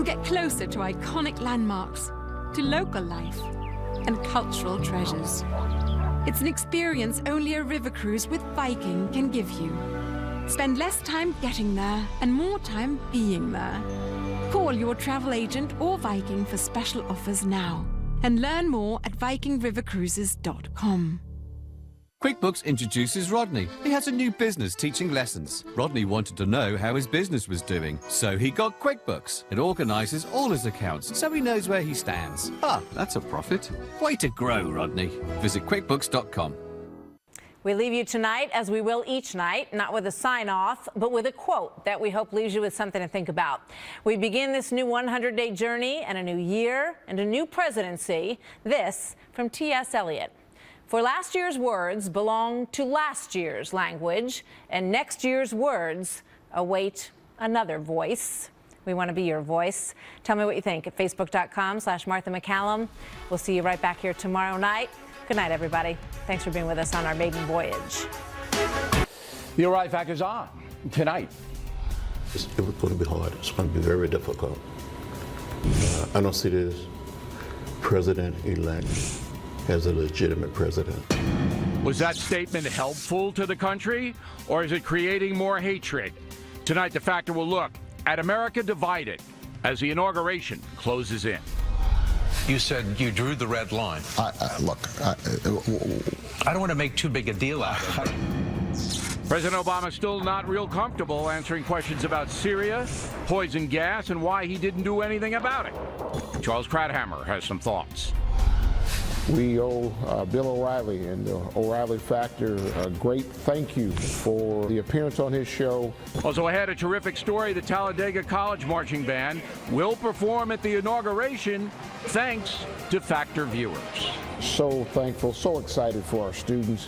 get closer to iconic landmarks, to local life, and cultural treasures. It's an experience only a river cruise with Viking can give you. Spend less time getting there and more time being there. Call your travel agent or Viking for special offers now and learn more at vikingrivercruises.com. QuickBooks introduces Rodney. He has a new business teaching lessons. Rodney wanted to know how his business was doing, so he got QuickBooks. It organises all his accounts, so he knows where he stands. Ah, that's a profit. Way to grow, Rodney. Visit QuickBooks.com. We leave you tonight, as we will each night, not with a sign-off, but with a quote that we hope leaves you with something to think about. We begin this new 100-day journey and a new year and a new presidency. This from T.S. Eliot. For last year's words belong to last year's language, and next year's words await another voice. We want to be your voice. Tell me what you think at facebook.com/Martha MacCallum. We'll see you right back here tomorrow night. Good night, everybody. Thanks for being with us on our maiden voyage. The O'Reilly Factor is on tonight. It was going to be hard. It's going to be very difficult. I don't see this president-elect as a legitimate president. Was that statement helpful to the country, or is it creating more hatred? Tonight, The Factor will look at America divided as the inauguration closes in. You said you drew the red line. Look, I don't want to make too big a deal out of it. President Obama still not real comfortable answering questions about Syria, poison gas, and why he didn't do anything about it. Charles Krauthammer has some thoughts. we owe Bill O'Reilly and the O'Reilly Factor a great thank you for the appearance on his show. Also ahead, a terrific story. The Talladega College Marching Band will perform at the inauguration thanks to Factor viewers. So thankful, so excited for our students.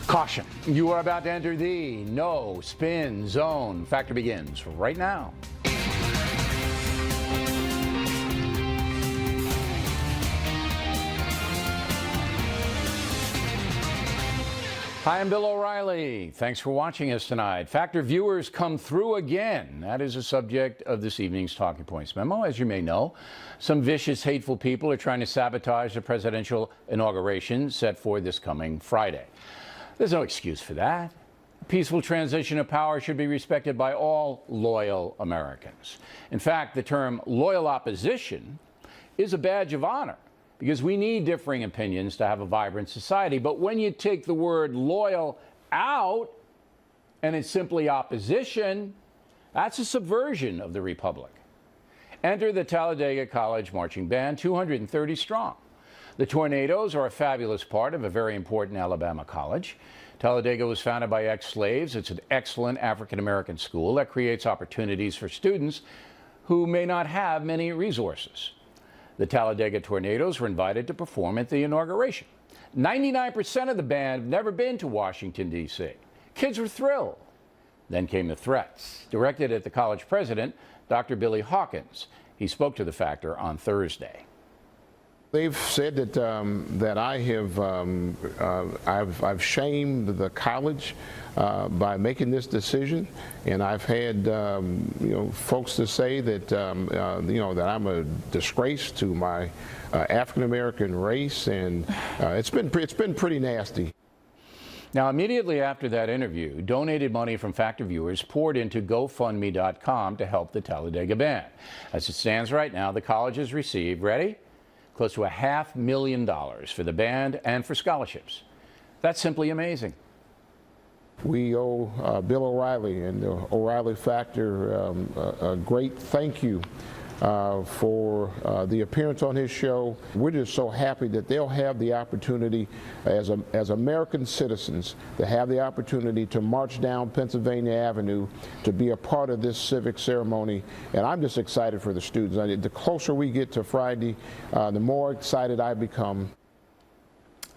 Caution, you are about to enter the no spin zone. Factor begins right now. Hi, I'm Bill O'Reilly. Thanks for watching us tonight. Factor viewers come through again. That is the subject of this evening's Talking Points memo. As you may know, some vicious, hateful people are trying to sabotage the presidential inauguration set for this coming Friday. There's no excuse for that. A peaceful transition of power should be respected by all loyal Americans. In fact, the term loyal opposition is a badge of honor, because we need differing opinions to have a vibrant society. But when you take the word loyal out and it's simply opposition, that's a subversion of the republic. Enter the Talladega College Marching Band, 230 strong. The Tornadoes are a fabulous part of a very important Alabama college. Talladega was founded by ex-slaves. It's an excellent African-American school that creates opportunities for students who may not have many resources. The Talladega Tornadoes were invited to perform at the inauguration. 99% of the band have never been to Washington, D.C. Kids were thrilled. Then came the threats, directed at the college president, Dr. Billy Hawkins. He spoke to The Factor on Thursday. They've said that that I have I've shamed the college by making this decision, and I've had folks to say that that I'm a disgrace to my African American race, and it's been pretty nasty. Now, immediately after that interview, donated money from Factor viewers poured into GoFundMe.com to help the Talladega Band. As it stands right now, the college has received, ready? Close to $500,000 for the band and for scholarships. That's simply amazing. We owe Bill O'Reilly and the O'Reilly Factor a great thank you for the appearance on his show. We're just so happy that they'll have the opportunity as American citizens to have the opportunity to march down Pennsylvania Avenue to be a part of this civic ceremony. And I'm just excited for the students. The closer we get to Friday, the more excited I become.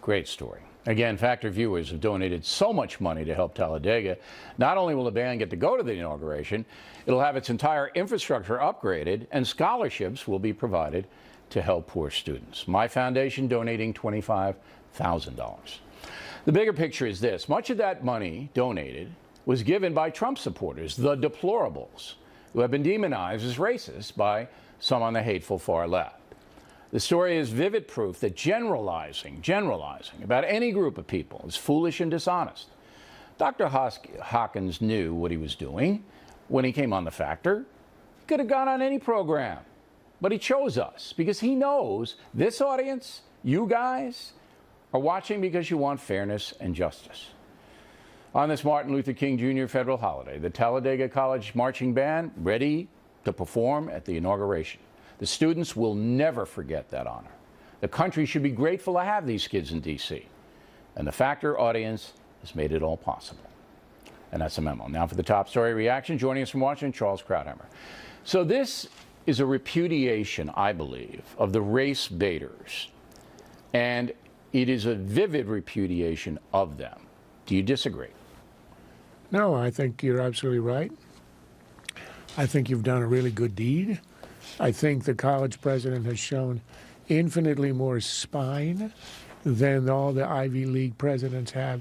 Great story. Again, Factor viewers have donated so much money to help Talladega. Not only will the band get to go to the inauguration, it'll have its entire infrastructure upgraded, and scholarships will be provided to help poor students. My foundation donating $25,000. The bigger picture is this. Much of that money donated was given by Trump supporters, the deplorables, who have been demonized as racist by some on the hateful far left. The story is vivid proof that generalizing about any group of people is foolish and dishonest. Dr. Hawkins knew what he was doing when he came on The Factor. He could have gone on any program, but he chose us because he knows this audience, you guys, are watching because you want fairness and justice. On this Martin Luther King Jr. federal holiday, the Talladega College Marching Band ready to perform at the inauguration. The students will never forget that honor. The country should be grateful to have these kids in D.C. And the Factor audience has made it all possible. And that's a memo. Now for the top story reaction, joining us from Washington, Charles Krauthammer. So this is a repudiation, I believe, of the race baiters. And it is a vivid repudiation of them. Do you disagree? No, I think you're absolutely right. I think you've done a really good deed. I think the college president has shown infinitely more spine than all the Ivy League presidents have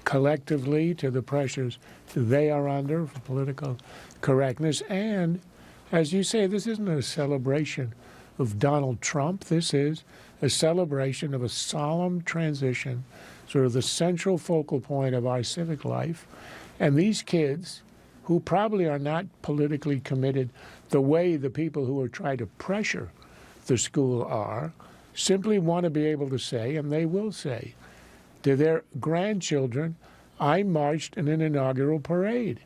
collectively to the pressures they are under for political correctness. And as you say, this isn't a celebration of Donald Trump. This is a celebration of a solemn transition, sort of the central focal point of our civic life. And these kids, who probably are not politically committed the way the people who are trying to pressure the school are, simply want to be able to say, and they will say, to their grandchildren, I marched in an inaugural parade.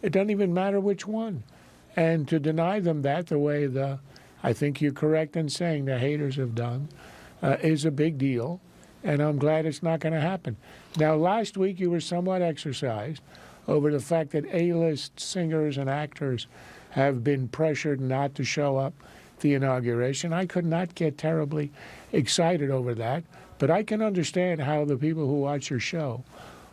It doesn't even matter which one. And to deny them that the way I think you're correct in saying the haters have done, is a big deal. And I'm glad it's not going to happen. Now, last week you were somewhat exercised over the fact that A-list singers and actors have been pressured not to show up at the inauguration. I could not get terribly excited over that, but I can understand how the people who watch your show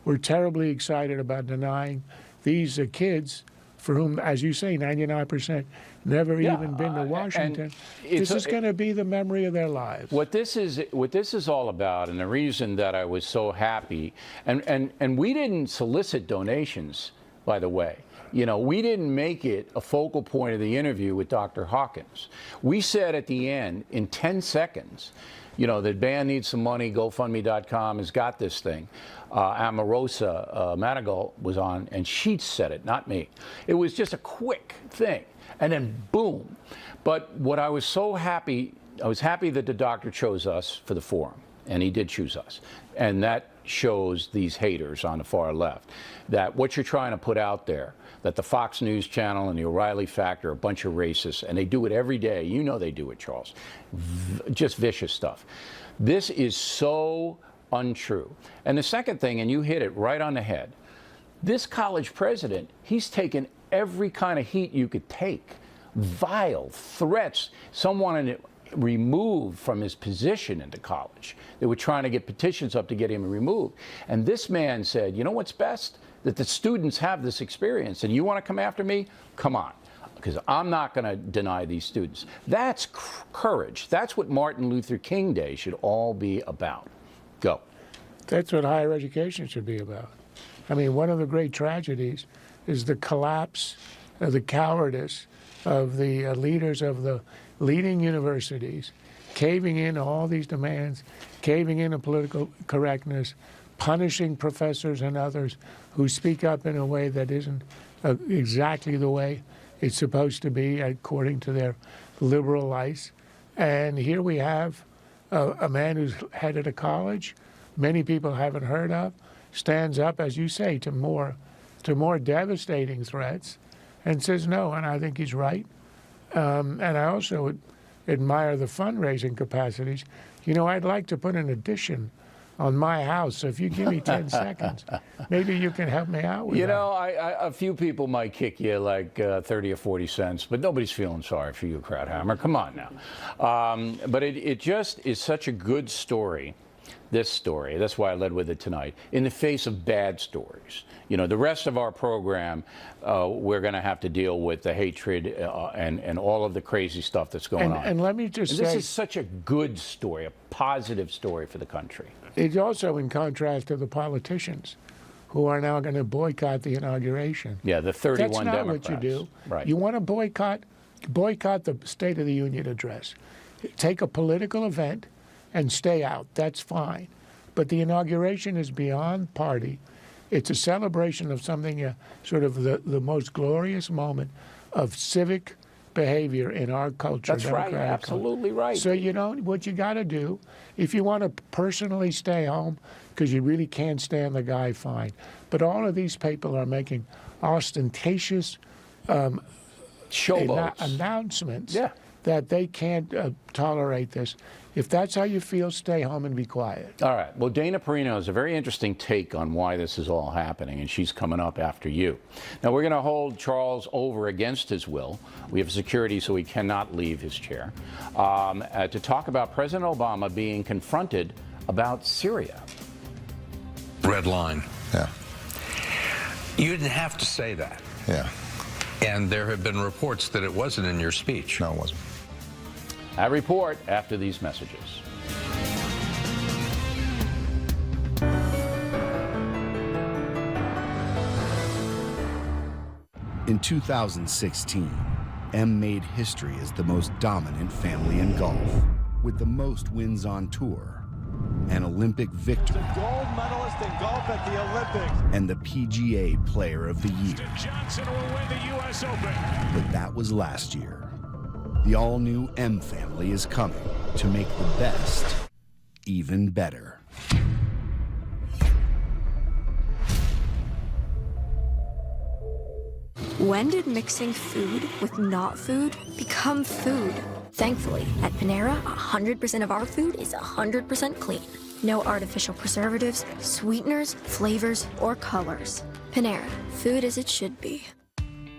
were terribly excited about denying these kids, for whom, as you say, 99% never even been to Washington. This is going to be the memory of their lives. What this is all about, and the reason that I was so happy, and we didn't solicit donations, by the way. You know, we didn't make it a focal point of the interview with Dr. Hawkins. We said at the end, in 10 seconds, you know, the band needs some money, GoFundMe.com has got this thing. Amarosa Madrigal was on, and she said it, not me. It was just a quick thing, and then boom. But what I was so happy, I was happy that the doctor chose us for the forum, and he did choose us. And that shows these haters on the far left that what you're trying to put out there, that the Fox News Channel and the O'Reilly Factor are a bunch of racists, and they do it every day. You know they do it, Charles. Just vicious stuff. This is so untrue. And the second thing, and you hit it right on the head, this college president, he's taken every kind of heat you could take. Vile threats. Someone removed from his position in the college. They were trying to get petitions up to get him removed. And this man said, you know what's best? That the students have this experience. And you want to come after me? Come on. Because I'm not going to deny these students. That's courage. That's what Martin Luther King Day should all be about. Go. That's what higher education should be about. I mean, one of the great tragedies is the collapse, the cowardice of the leaders of the leading universities, caving in all these demands, caving into political correctness, punishing professors and others who speak up in a way that isn't exactly the way it's supposed to be according to their liberal lights. And here we have a man who's headed a college many people haven't heard of, stands up, as you say, to more devastating threats and says no, and I think he's right. And I also admire the fundraising capacities. You know, I'd like to put an addition on my house, so if you give me 10 seconds, maybe you can help me out with that. You know, a few people might kick you like 30 or 40 cents, but nobody's feeling sorry for you, Krauthammer. Come on now. But it just is such a good story, this story. That's why I led with it tonight, in the face of bad stories. You know, the rest of our program, we're going to have to deal with the hatred and all of the crazy stuff that's going on. And let me just say, this is such a good story, a positive story for the country. It's also in contrast to the politicians who are now going to boycott the inauguration. Yeah, the 31 That's not Democrats. what you do. Right. You want to boycott the State of the Union address. Take a political event and stay out. That's fine. But the inauguration is beyond party. It's a celebration of something, sort of the most glorious moment of civic behavior in our culture. That's right, absolutely right. So you know what you got to do, if you want to personally stay home because you really can't stand the guy, fine. But all of these people are making ostentatious showboats announcements that they can't tolerate this. If that's how you feel, stay home and be quiet. All right. Well, Dana Perino has a very interesting take on why this is all happening, and she's coming up after you. Now, we're going to hold Charles over against his will. We have security, so he cannot leave his chair, to talk about President Obama being confronted about Syria. Red line. Yeah. You didn't have to say that. Yeah. And there have been reports that it wasn't in your speech. No, it wasn't. I report after these messages. In 2016, M made history as the most dominant family in golf, with the most wins on tour, an Olympic victory, gold medalist in golf at the Olympics, and the PGA Player of the Year. Johnson will win the U.S. Open. But that was last year. The all-new M family is coming to make the best even better. When did mixing food with not food become food? Thankfully, at Panera, 100% of our food is 100% clean. No artificial preservatives, sweeteners, flavors, or colors. Panera, food as it should be.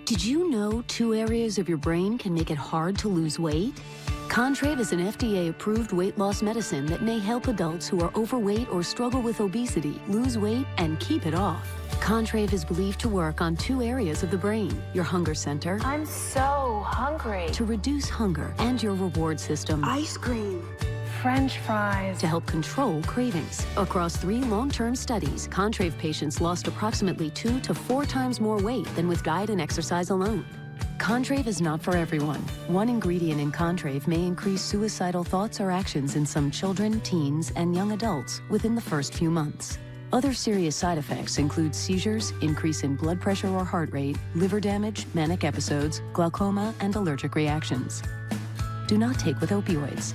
Did you know 2 areas of your brain can make it hard to lose weight? Contrave is an FDA-approved weight loss medicine that may help adults who are overweight or struggle with obesity lose weight and keep it off. Contrave is believed to work on 2 areas of the brain, your hunger center. I'm so hungry. To reduce hunger and your reward system. Ice cream. French fries. To help control cravings. Across 3 long-term studies, Contrave patients lost approximately 2 to 4 times more weight than with diet and exercise alone. Contrave is not for everyone. One ingredient in Contrave may increase suicidal thoughts or actions in some children, teens, and young adults within the first few months. Other serious side effects include seizures, increase in blood pressure or heart rate, liver damage, manic episodes, glaucoma, and allergic reactions. Do not take with opioids.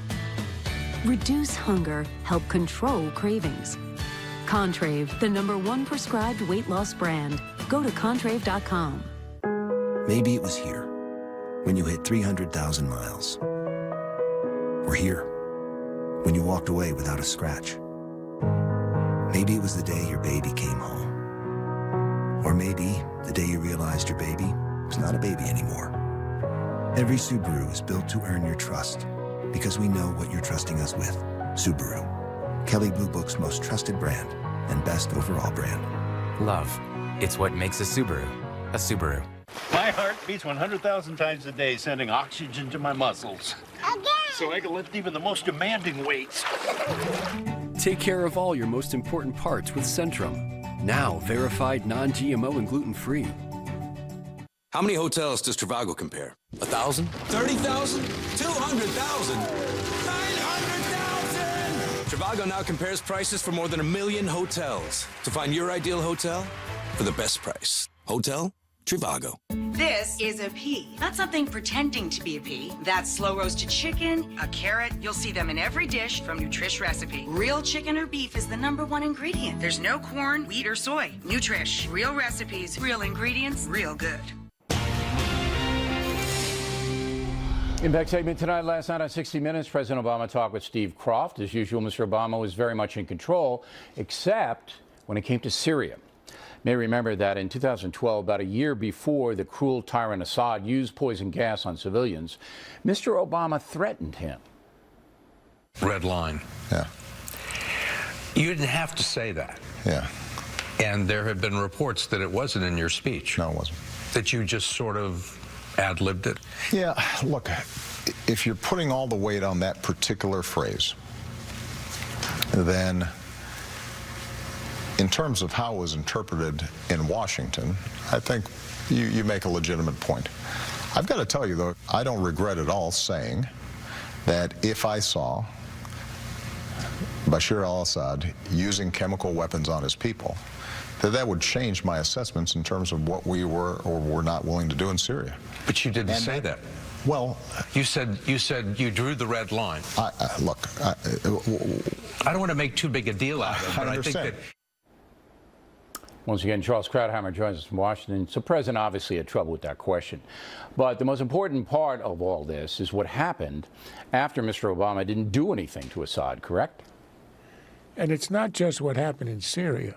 Reduce hunger, help control cravings. Contrave, the #1 prescribed weight loss brand. Go to Contrave.com. Maybe it was here, when you hit 300,000 miles. Or here, when you walked away without a scratch. Maybe it was the day your baby came home. Or maybe the day you realized your baby was not a baby anymore. Every Subaru is built to earn your trust, because we know what you're trusting us with. Subaru. Kelley Blue Book's most trusted brand and best overall brand. Love. It's what makes a Subaru a Subaru. My heart beats 100,000 times a day, sending oxygen to my muscles. Again! So I can lift even the most demanding weights. Take care of all your most important parts with Centrum. Now verified non-GMO and gluten-free. How many hotels does Trivago compare? 1,000? 30,000? 200,000? 900,000! Trivago now compares prices for more than 1 million hotels to find your ideal hotel for the best price. Hotel Trivago. This is a pea, not something pretending to be a pea. That's slow roasted chicken, a carrot. You'll see them in every dish from Nutrish Recipe. Real chicken or beef is the #1 ingredient. There's no corn, wheat, or soy. Nutrish, real recipes, real ingredients, real good. Impact segment tonight. Last night on 60 Minutes, President Obama talked with Steve Kroft. As usual, Mr. Obama was very much in control, except when it came to Syria. You may remember that in 2012, about a year before the cruel tyrant Assad used poison gas on civilians, Mr. Obama threatened him. Red line. Yeah. You didn't have to say that. Yeah. And there have been reports that it wasn't in your speech. No, it wasn't. That you just sort of ad-libbed it. Yeah, look, if you're putting all the weight on that particular phrase, then in terms of how it was interpreted in Washington, I think you make a legitimate point. I've got to tell you, though, I don't regret at all saying that if I saw Bashar al-Assad using chemical weapons on his people, that would change my assessments in terms of what we were or were not willing to do in Syria. But you didn't say that. Well, you said you drew the red line. Look, I don't want to make too big a deal out of it, but I think that. Once again, Charles Krauthammer joins us from Washington. So, President obviously had trouble with that question. But the most important part of all this is what happened after Mr. Obama didn't do anything to Assad, correct? And it's not just what happened in Syria,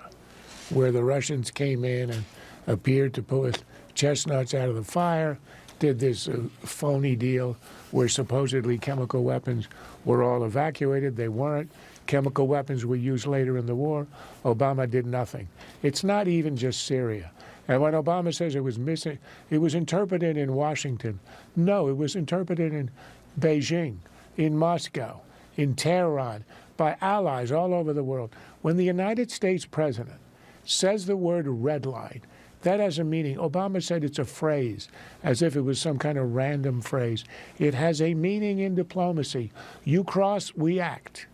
where the Russians came in and appeared to pull chestnuts out of the fire, did this phony deal where supposedly chemical weapons were all evacuated. They weren't. Chemical weapons were used later in the war. Obama did nothing. It's not even just Syria. And when Obama says it was missing, it was interpreted in Washington. No, it was interpreted in Beijing, in Moscow, in Tehran, by allies all over the world. When the United States president says the word red line, that has a meaning. Obama said it's a phrase, as if it was some kind of random phrase. It has a meaning in diplomacy. You cross, we act.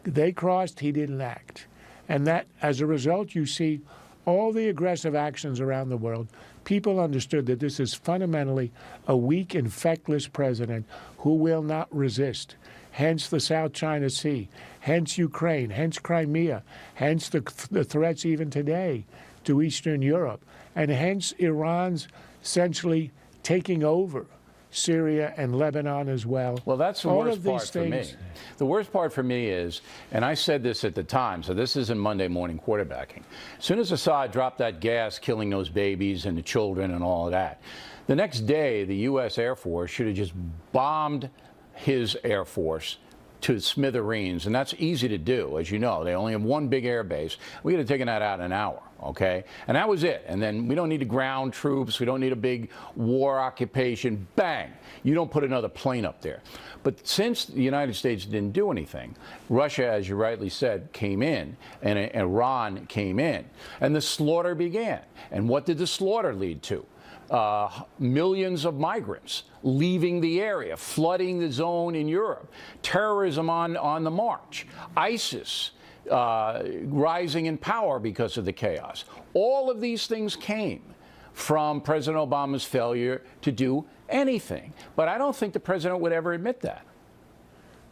They crossed, he didn't act. And that, as a result, you see all the aggressive actions around the world. People understood that this is fundamentally a weak and feckless president who will not resist. Hence the South China Sea, hence Ukraine, hence Crimea, hence the threats even today to Eastern Europe, and hence Iran's essentially taking over Syria and Lebanon as well. Well, that's the worst part for me. The worst part for me is, and I said this at the time, so this isn't Monday morning quarterbacking. As soon as Assad dropped that gas, killing those babies and the children and all of that, the next day the U.S. Air Force should have just bombed his Air Force to smithereens, and that's easy to do. As you know, they only have one big air base. We could have taken that out in an hour, okay? And that was it. And then we don't need ground troops. We don't need a big war occupation. Bang! You don't put another plane up there. But since the United States didn't do anything, Russia, as you rightly said, came in, and Iran came in, and the slaughter began. And what did the slaughter lead to? Millions of migrants leaving the area, flooding the zone in Europe, terrorism on the march, ISIS rising in power because of the chaos. All of these things came from President Obama's failure to do anything. But I don't think the president would ever admit that.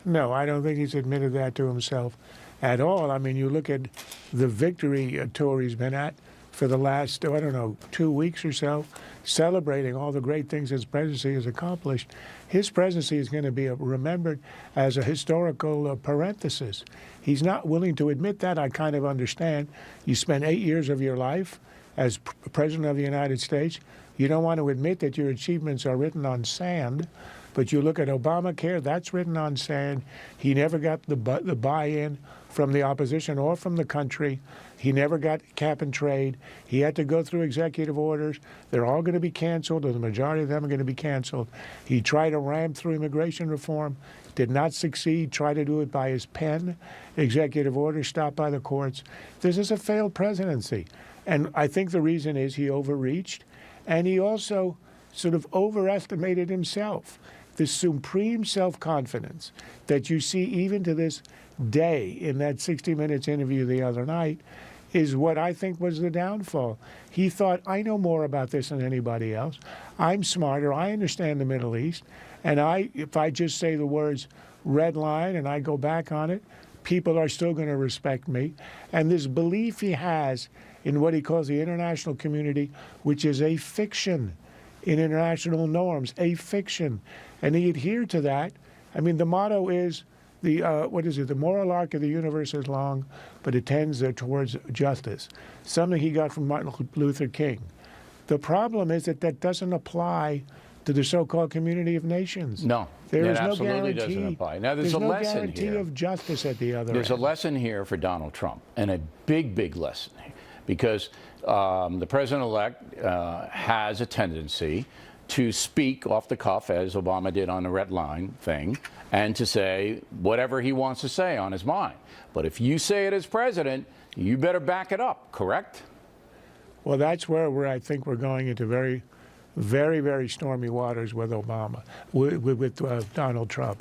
No, I don't think he's admitted that to himself at all. I mean, you look at the victory tour he's been at for the last, I don't know, 2 weeks or so, celebrating all the great things his presidency has accomplished. His presidency is going to be remembered as a historical parenthesis. He's not willing to admit that. I kind of understand. You spend 8 years of your life as President of the United States. You don't want to admit that your achievements are written on sand. But you look at Obamacare, that's written on sand. He never got the buy-in from the opposition or from the country. He never got cap and trade. He had to go through executive orders. They're all going to be canceled, or the majority of them are going to be canceled. He tried to ram through immigration reform, did not succeed, tried to do it by his pen. Executive orders stopped by the courts. This is a failed presidency. And I think the reason is he overreached, and he also sort of overestimated himself. The supreme self-confidence that you see even to this day in that 60 Minutes interview the other night is what I think was the downfall. He thought, I know more about this than anybody else. I'm smarter. I understand the Middle East. And if I just say the words red line and I go back on it, people are still going to respect me. And this belief he has in what he calls the international community, which is a fiction in international norms, a fiction. And he adhered to that. I mean, the motto is, the moral arc of the universe is long, but it tends towards justice, something he got from Martin Luther King. The problem is that that doesn't apply to the so-called community of nations. No, there is absolutely no guarantee. Doesn't apply. Now, there's a no lesson guarantee here. of justice at the other There's end. a lesson here for Donald Trump, and a big, big lesson, because the president-elect has a tendency to speak off the cuff, as Obama did on the Red Line thing, and to say whatever he wants to say on his mind. But if you say it as president, you better back it up, correct? Well, that's where I think we're going into very, very, very stormy waters with Obama, with Donald Trump.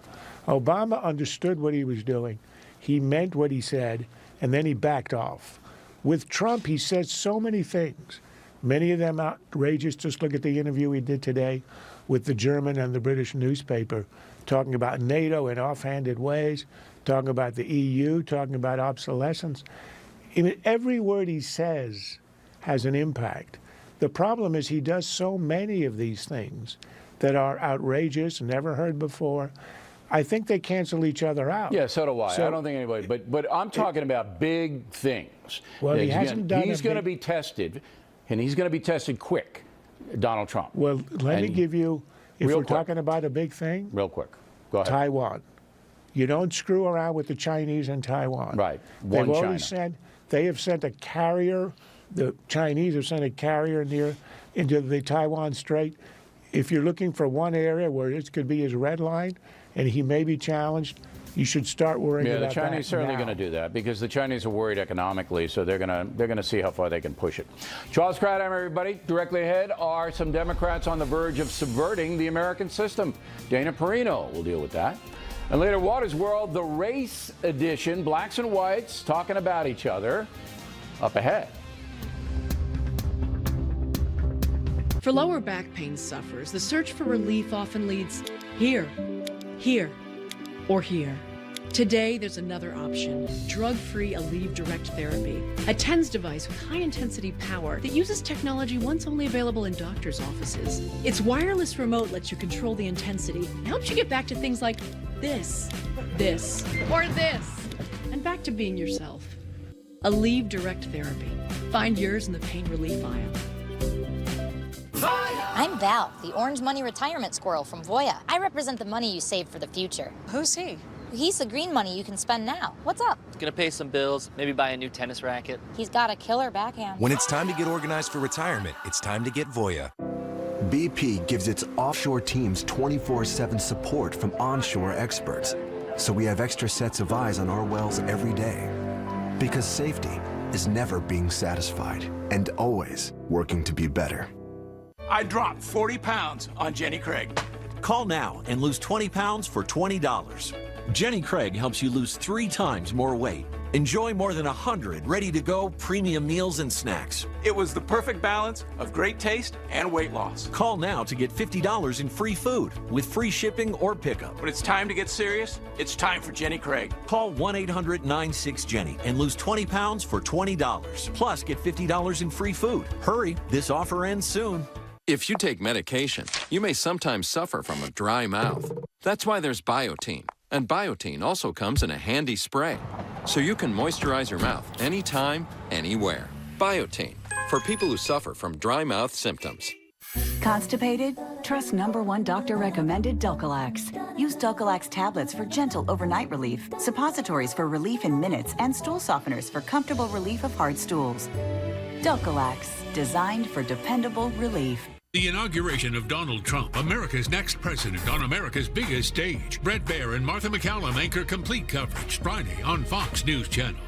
Obama understood what he was doing. He meant what he said, and then he backed off. With Trump, he said so many things, many of them outrageous. Just look at the interview he did today with the German and the British newspaper, talking about NATO in offhanded ways, talking about the EU, talking about obsolescence. Every word he says has an impact. The problem is he does so many of these things that are outrageous, never heard before. I think they cancel each other out. Yeah, so do I. So, I don't think anybody, but I'm talking about big things. Well, he hasn't done He's going to be tested, and he's going to be tested quick, Donald Trump. Well, let me give you, if we're talking about a big thing. Real quick. Go ahead. Taiwan. You don't screw around with the Chinese in Taiwan. Right. They've already said they have sent a carrier. The Chinese have sent a carrier into the Taiwan Strait. If you're looking for one area where it could be his red line, and he may be challenged, you should start worrying about that. Yeah, the Chinese certainly going to do that because the Chinese are worried economically, so they're going to see how far they can push it. Charles Krauthammer, everybody. Directly ahead are some Democrats on the verge of subverting the American system. Dana Perino will deal with that. And later, Water's World, the race edition, blacks and whites talking about each other. Up ahead. For lower back pain sufferers, the search for relief often leads here, here, or here. Today, there's another option, drug-free Aleve Direct Therapy, a TENS device with high-intensity power that uses technology once only available in doctors' offices. Its wireless remote lets you control the intensity and helps you get back to things like this, or this, and back to being yourself. Aleve Direct Therapy. Find yours in the pain relief aisle. I'm Val, the Orange Money retirement squirrel from Voya. I represent the money you save for the future. Who's he? He's the green money you can spend now. What's up? Gonna pay some bills, maybe buy a new tennis racket. He's got a killer backhand. When it's time to get organized for retirement, it's time to get Voya. BP gives its offshore teams 24/7 support from onshore experts. So we have extra sets of eyes on our wells every day. Because safety is never being satisfied and always working to be better. I dropped 40 pounds on Jenny Craig. Call now and lose 20 pounds for $20. Jenny Craig helps you lose 3 times more weight. Enjoy more than 100 ready-to-go premium meals and snacks. It was the perfect balance of great taste and weight loss. Call now to get $50 in free food with free shipping or pickup. When it's time to get serious, it's time for Jenny Craig. Call 1-800-96-JENNY and lose 20 pounds for $20. Plus, get $50 in free food. Hurry, this offer ends soon. If you take medication, you may sometimes suffer from a dry mouth. That's why there's Biotene. And Biotene also comes in a handy spray, so you can moisturize your mouth anytime, anywhere. Biotene, for people who suffer from dry mouth symptoms. Constipated? Trust #1 doctor-recommended Dulcolax. Use Dulcolax tablets for gentle overnight relief, suppositories for relief in minutes, and stool softeners for comfortable relief of hard stools. Dulcolax, designed for dependable relief. The inauguration of Donald Trump, America's next president on America's biggest stage. Brett Baer and Martha McCallum anchor complete coverage Friday on Fox News Channel.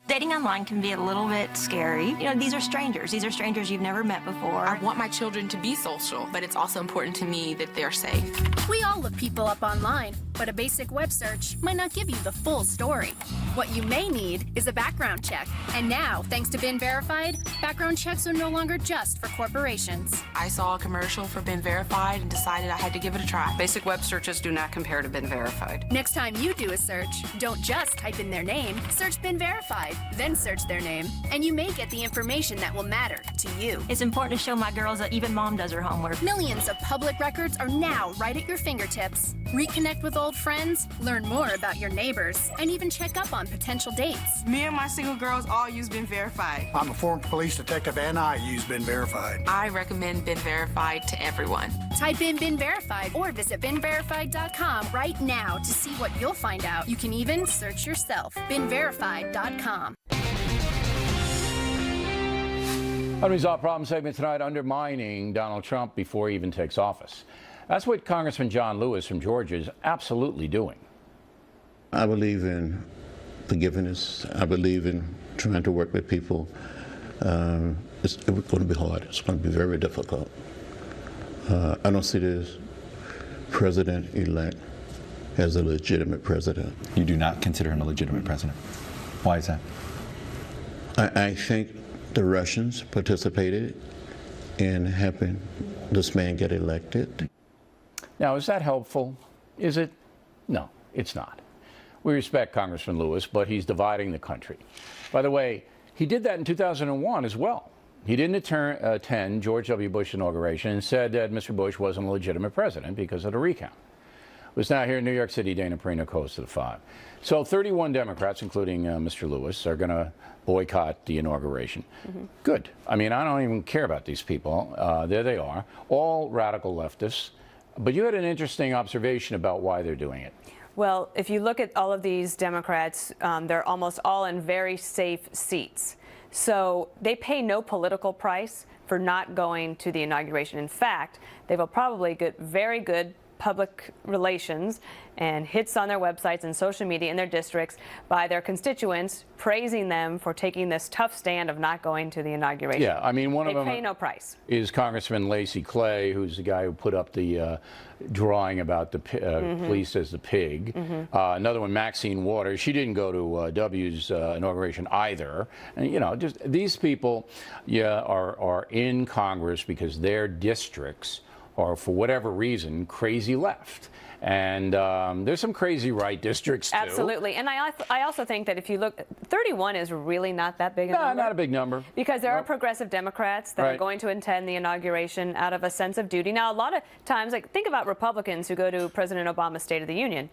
Dating online can be a little bit scary. You know, these are strangers. These are strangers you've never met before. I want my children to be social, but it's also important to me that they're safe. We all look people up online, but a basic web search might not give you the full story. What you may need is a background check. And now, thanks to Been Verified, background checks are no longer just for corporations. I saw a commercial for Been Verified and decided I had to give it a try. Basic web searches do not compare to Been Verified. Next time you do a search, don't just type in their name, search Been Verified. Then search their name, and you may get the information that will matter to you. It's important to show my girls that even mom does her homework. Millions of public records are now right at your fingertips. Reconnect with old friends, learn more about your neighbors, and even check up on potential dates. Me and my single girls all use Been Verified. I'm a former police detective and I use Been Verified. I recommend Been Verified to everyone. Type in Been Verified or visit BeenVerified.com right now to see what you'll find out. You can even search yourself. BeenVerified.com. Unresolved Problem segment tonight, undermining Donald Trump before he even takes office. That's what Congressman John Lewis from Georgia is absolutely doing. I believe in forgiveness. I believe in trying to work with people. It's going to be hard. It's going to be very difficult. I don't see this president-elect as a legitimate president. You do not consider him a legitimate president. Why is that? I think the Russians participated in helping this man get elected. Now, is that helpful? Is it? No, it's not. We respect Congressman Lewis, but he's dividing the country. By the way, he did that in 2001 as well. He didn't attend George W. Bush's inauguration and said that Mr. Bush wasn't a legitimate president because of the recount. It was now here in New York City, Dana Perino, Coast to the 5. So 31 Democrats, including Mr. Lewis, are going to boycott the inauguration. Good. I mean, I don't even care about these people. There they are, all radical leftists. But you had an interesting observation about why they're doing it. Well, if you look at all of these Democrats, they're almost all in very safe seats. So they pay no political price for not going to the inauguration. In fact, they will probably get very good public relations and hits on their websites and social media in their districts by their constituents praising them for taking this tough stand of not going to the inauguration. Yeah, I mean, one of them they pay no price. Is Congressman Lacey Clay, who's the guy who put up the drawing about the police as the pig. Another one, Maxine Waters. She didn't go to W's inauguration either. And you know, just these people, are in Congress because their districts are, for whatever reason, crazy left. And there's some crazy right districts, too. Absolutely. And I also think that if you look, 31 is really not that big a number. Not a big number. Because there are progressive Democrats that are going to attend the inauguration out of a sense of duty. Now, a lot of times, like, think about Republicans who go to President Obama's State of the Union.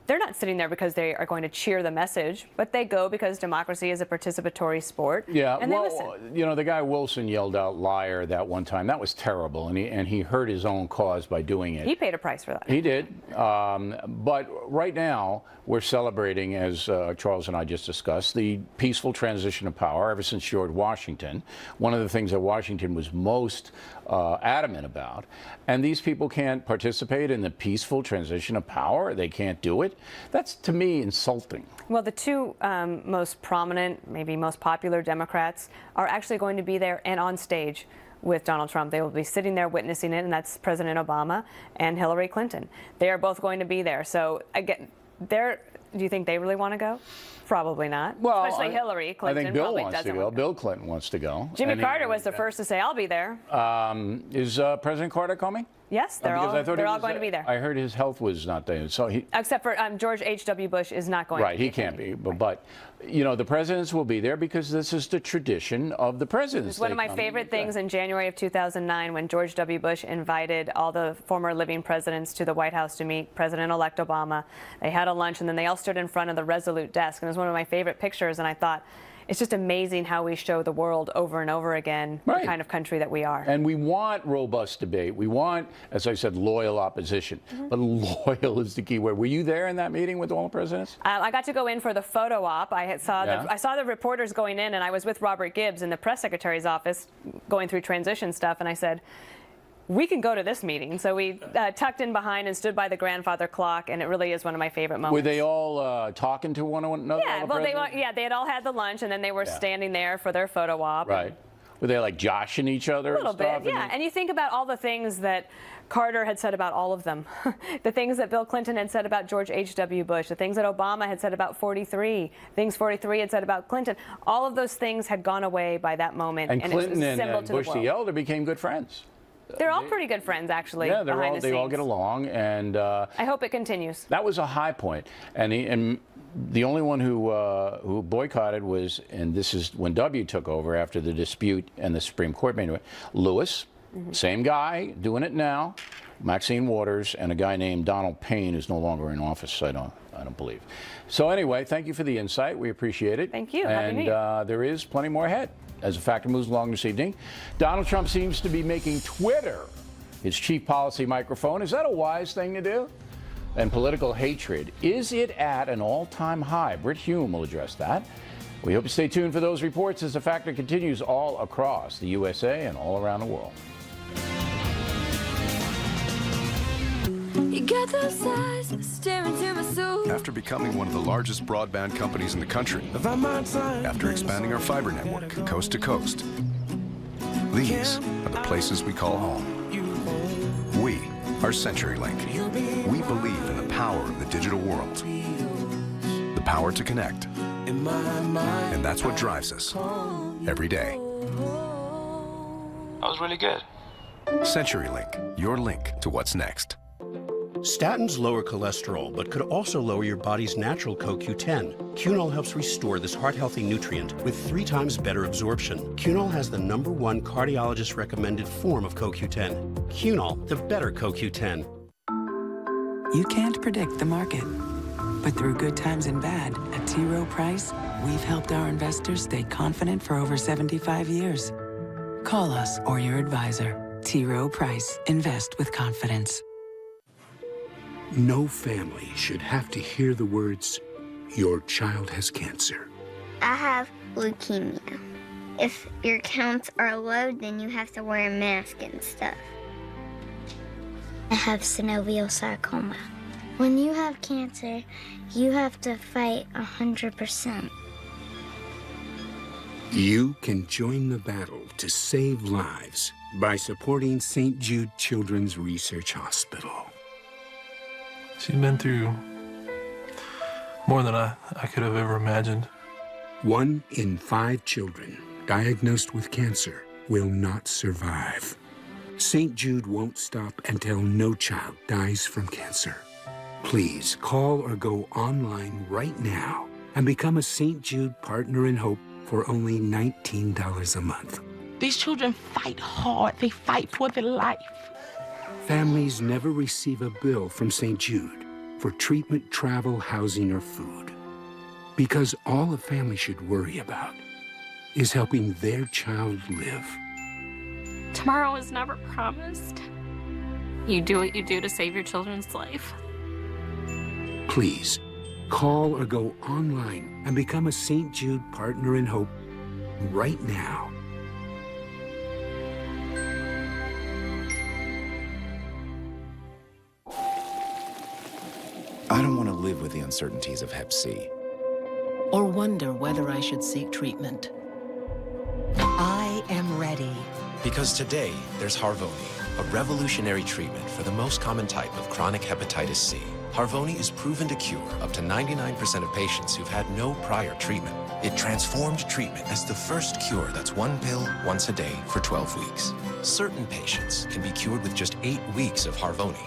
They're not sitting there because they are going to cheer the message, but they go because democracy is a participatory sport. Yeah, and well, they listen. you know, the guy Wilson yelled out "liar" that one time. That was terrible, and he hurt his own cause by doing it. He paid a price for that. He did. But right now, we're celebrating, as Charles and I just discussed, the peaceful transition of power ever since George Washington. One of the things that Washington was most adamant about. And these people can't participate in the peaceful transition of power. They can't do it. That's, to me, insulting. Well, the two most prominent, maybe most popular Democrats are actually going to be there and on stage with Donald Trump. They will be sitting there witnessing it, and that's President Obama and Hillary Clinton. They are both going to be there. So, again, do you think they really want to go? Probably not. Well, especially Hillary Clinton. I think Bill probably wants to doesn't go. want Bill Clinton wants to go. Jimmy Carter was the first to say, "I'll be there." Is President Carter coming? Yes, they're all going to be there. I heard his health was not there, so he. Except for George H.W. Bush is not going. Right, he can't be. But you know, the presidents will be there because this is the tradition of the presidents. It's one of my favorite things in January of 2009 when George W. Bush invited all the former living presidents to the White House to meet President-elect Obama. They had a lunch, and then they all stood in front of the Resolute desk, and it was one of my favorite pictures. And I thought, it's just amazing how we show the world over and over again the kind of country that we are. And we want robust debate. We want, as I said, loyal opposition. But loyal is the key word. Were you there in that meeting with all the presidents? I got to go in for the photo op. I saw the reporters going in, and I was with Robert Gibbs in the press secretary's office going through transition stuff, and I said, we can go to this meeting. So we tucked in behind and stood by the grandfather clock, and it really is one of my favorite moments. Were they all talking to one another? Yeah, well, they had all had the lunch, and then they were standing there for their photo op. Right. Were they like joshing each other? A little bit, yeah. And you think about all the things that Carter had said about all of them, the things that Bill Clinton had said about George H.W. Bush, the things that Obama had said about 43, things 43 had said about Clinton. All of those things had gone away by that moment. And Clinton and Bush the elder became good friends. They're all pretty good friends, actually. Yeah, they all get along, and I hope it continues. That was a high point, and the only one who boycotted was, and this is when W took over after the dispute and the Supreme Court made it, Lewis, same guy doing it now, Maxine Waters, and a guy named Donald Payne who's no longer in office. I don't believe. So anyway, thank you for the insight. We appreciate it. Thank you. And Happy New Year. There is plenty more ahead. As a factor moves along this evening, Donald Trump seems to be making Twitter his chief policy microphone. Is that a wise thing to do? And political hatred, is it at an all-time high? Britt Hume will address that. We hope you stay tuned for those reports as the Factor continues all across the USA and all around the world. You got those eyes staring to my soul. After becoming one of the largest broadband companies in the country, after expanding our fiber network coast to coast, these are the places we call home. We are CenturyLink. We believe in the power of the digital world, the power to connect, and that's what drives us every day. That was really good. CenturyLink, your link to what's next. Statins lower cholesterol, but could also lower your body's natural CoQ10. Cunol helps restore this heart-healthy nutrient with 3 times better absorption. Cunol has the #1 cardiologist-recommended form of CoQ10. Cunol, the better CoQ10. You can't predict the market, but through good times and bad, at T. Rowe Price, we've helped our investors stay confident for over 75 years. Call us or your advisor. T. Rowe Price. Invest with confidence. No family should have to hear the words, "Your child has cancer." I have leukemia. If your counts are low, then you have to wear a mask and stuff. I have synovial sarcoma. When you have cancer, you have to fight 100%. You can join the battle to save lives by supporting St. Jude Children's Research Hospital. She's been through more than I could have ever imagined. 1 in 5 children diagnosed with cancer will not survive. St. Jude won't stop until no child dies from cancer. Please call or go online right now and become a St. Jude Partner in Hope for only $19 a month. These children fight hard. They fight for their life. Families never receive a bill from St. Jude for treatment, travel, housing, or food. Because all a family should worry about is helping their child live. Tomorrow is never promised. You do what you do to save your children's life. Please, call or go online and become a St. Jude Partner in Hope right now. I don't want to live with the uncertainties of Hep C. Or wonder whether I should seek treatment. I am ready. Because today, there's Harvoni, a revolutionary treatment for the most common type of chronic hepatitis C. Harvoni is proven to cure up to 99% of patients who've had no prior treatment. It transformed treatment as the first cure that's 1 pill once a day for 12 weeks. Certain patients can be cured with just 8 weeks of Harvoni.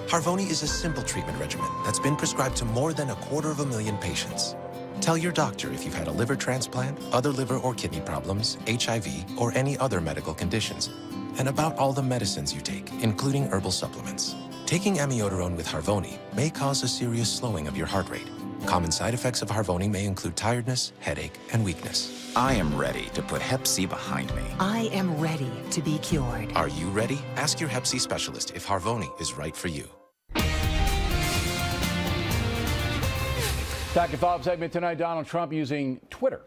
Harvoni is a simple treatment regimen that's been prescribed to more than 250,000 patients. Tell your doctor if you've had a liver transplant, other liver or kidney problems, HIV, or any other medical conditions, and about all the medicines you take, including herbal supplements. Taking amiodarone with Harvoni may cause a serious slowing of your heart rate. Common side effects of Harvoni may include tiredness, headache, and weakness. I am ready to put Hep C behind me. I am ready to be cured. Are you ready? Ask your Hep C specialist if Harvoni is right for you. Dr. Follow-up segment tonight, Donald Trump using Twitter.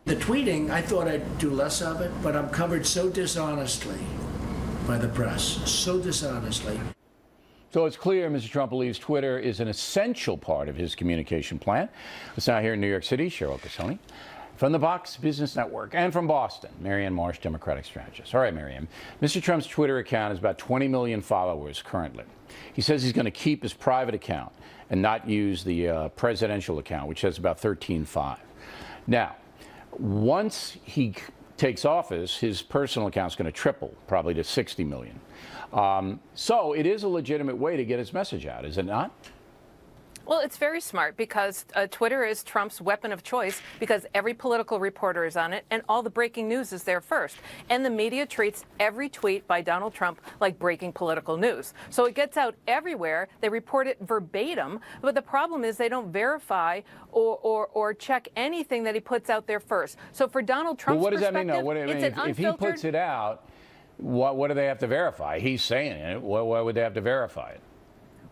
The tweeting, I thought I'd do less of it, but I'm covered so dishonestly by the press, so dishonestly. So it's clear Mr. Trump believes Twitter is an essential part of his communication plan. Let's now here in New York City, Cheryl Casoni. From the Vox Business Network and from Boston, Marianne Marsh, Democratic strategist. All right, Marianne. Mr. Trump's Twitter account has about 20 million followers currently. He says he's going to keep his private account and not use the presidential account, which has about 13.5. Now, once he takes office, his personal account is going to triple, probably to 60 million. So it is a legitimate way to get his message out, is it not? Well, it's very smart because Twitter is Trump's weapon of choice because every political reporter is on it and all the breaking news is there first. And the media treats every tweet by Donald Trump like breaking political news. So it gets out everywhere. They report it verbatim. But the problem is they don't verify or check anything that he puts out there first. So for Donald Trump's what does that mean, though? If he unfiltered... puts it out, what do they have to verify? He's saying it. Why would they have to verify it?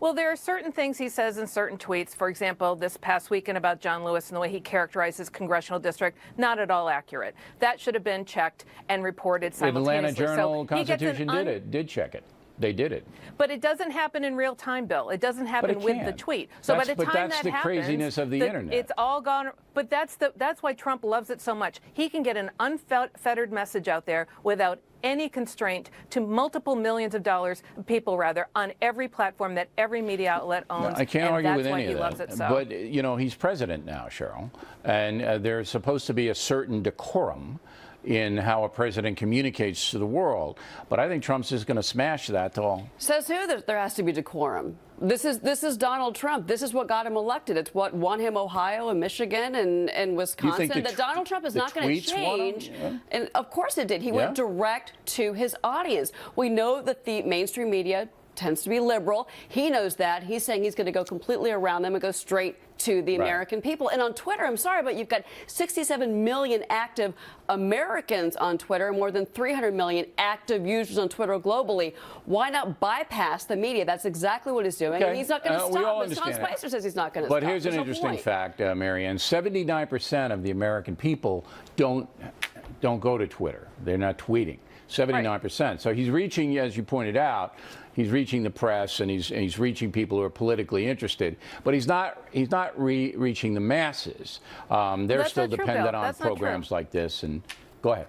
Well, there are certain things he says in certain tweets. For example, this past weekend about John Lewis and the way he characterized his congressional district, not at all accurate. That should have been checked and reported The simultaneously. Atlanta Journal-Constitution did check it. They did it. But it doesn't happen in real time, Bill. It doesn't happen with the tweet. So by the time that's that the happens, craziness of the internet. It's all gone. But that's why Trump loves it so much. He can get an unfettered message out there without any constraint to multiple millions of dollars, people rather, on every platform that every media outlet owns. I can't and argue that's with why any he of loves that. it so. But, you know, he's president now, Cheryl, and there's supposed to be a certain decorum in how a president communicates to the world. But I think Trump's just going to smash that all. Says who that there has to be decorum? This is Donald Trump. This is what got him elected. It's what won him Ohio and Michigan and Wisconsin. That Donald Trump is not going to change. And of course it did. He went direct to his audience. We know that the mainstream media tends to be liberal. He knows that. He's saying he's going to go completely around them and go straight to the American people. And on Twitter, I'm sorry, but you've got 67 million active Americans on Twitter, more than 300 million active users on Twitter globally. Why not bypass the media? That's exactly what he's doing. And he's not going to stop. As Tom Spicer says he's not going to stop. But here's an interesting fact, Marianne. 79% of the American people don't go to Twitter. They're not tweeting. 79%. So he's reaching, as you pointed out, he's reaching the press and he's reaching people who are politically interested, but he's not reaching the masses. They're still dependent on programs like this. And go ahead.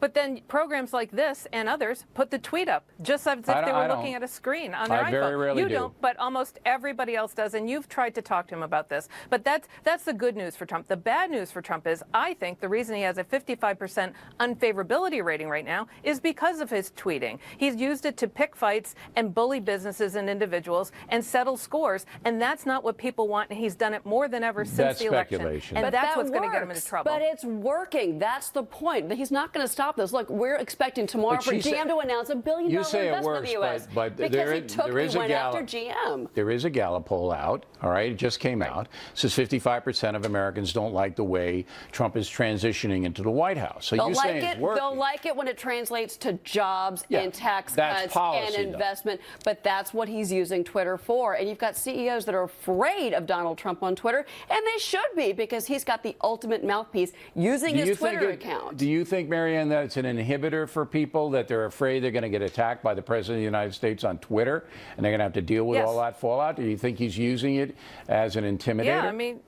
But then programs like this and others put the tweet up just as if they were looking at a screen on their iPhone. Very rarely you don't, but almost everybody else does, and you've tried to talk to him about this. But that's the good news for Trump. The bad news for Trump is, I think, the reason he has a 55% unfavorability rating right now is because of his tweeting. He's used it to pick fights and bully businesses and individuals and settle scores, and that's not what people want. And he's done it more than ever since the election. And that's what's going to get him into trouble. But it's working. That's the point. He's not going to stop this. Look, we're expecting tomorrow for GM to announce $1 billion investment in the U.S. But because he went after GM. There is a Gallup poll out, all right? It just came out. It says 55% of Americans don't like the way Trump is transitioning into the White House. So you're saying it's working. They'll like it when it translates to jobs and tax cuts and investment. But that's what he's using Twitter for. And you've got CEOs that are afraid of Donald Trump on Twitter, and they should be, because he's got the ultimate mouthpiece using his Twitter account. Do you think, Marianne, that it's an inhibitor for people, that they're afraid they're going to get attacked by the President of the United States on Twitter and they're going to have to deal with all that fallout? Do you think he's using it as an intimidator? Yeah, I mean,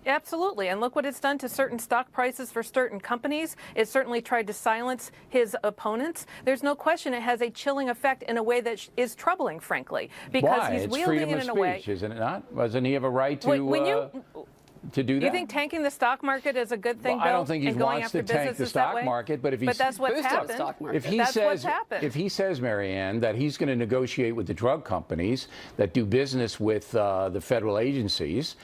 absolutely. And look what it's done to certain stock prices for certain companies. It certainly tried to silence his opponents. There's no question it has a chilling effect in a way that is troubling, frankly, because he's wielding it in a way. Isn't it not? Doesn't he have a right to to do that? You think tanking the stock market is a good thing, Bill? I don't think he wants to tank the stock market, but if he's that's what's happened. If he says, Marianne, that he's going to negotiate with the drug companies that do business with the federal agencies,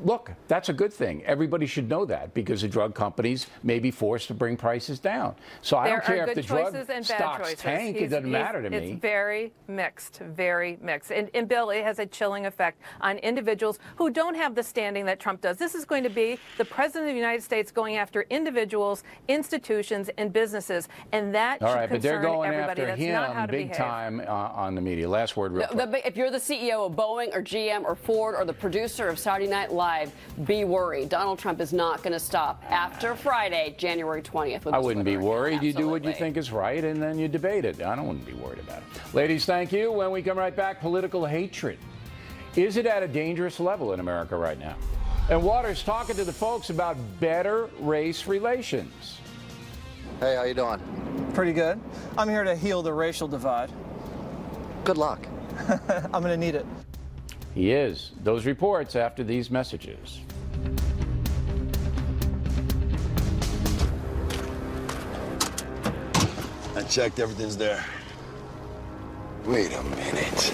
look, that's a good thing. Everybody should know that, because the drug companies may be forced to bring prices down. So I don't care if the drug stocks tank; it doesn't matter to me. It's very mixed, very mixed. And Bill, it has a chilling effect on individuals who don't have the standing that Trump does. This is going to be the President of the United States going after individuals, institutions, and businesses, and that should concern they're going everybody. after That's him not how to big behave. time on the media. Last word, real quick. If you're the CEO of Boeing or GM or Ford or the producer of Saturday Night Live, be worried. Donald Trump is not going to stop after Friday, January 20th. I wouldn't be worried. You do what you think is right, and then you debate it. I don't want to be worried about it. Ladies, thank you. When we come right back, political hatred. Is it at a dangerous level in America right now? And Waters talking to the folks about better race relations. Hey, how you doing? Pretty good. I'm here to heal the racial divide. Good luck. I'm going to need it. He is. Those reports after these messages. I checked, everything's there. Wait a minute.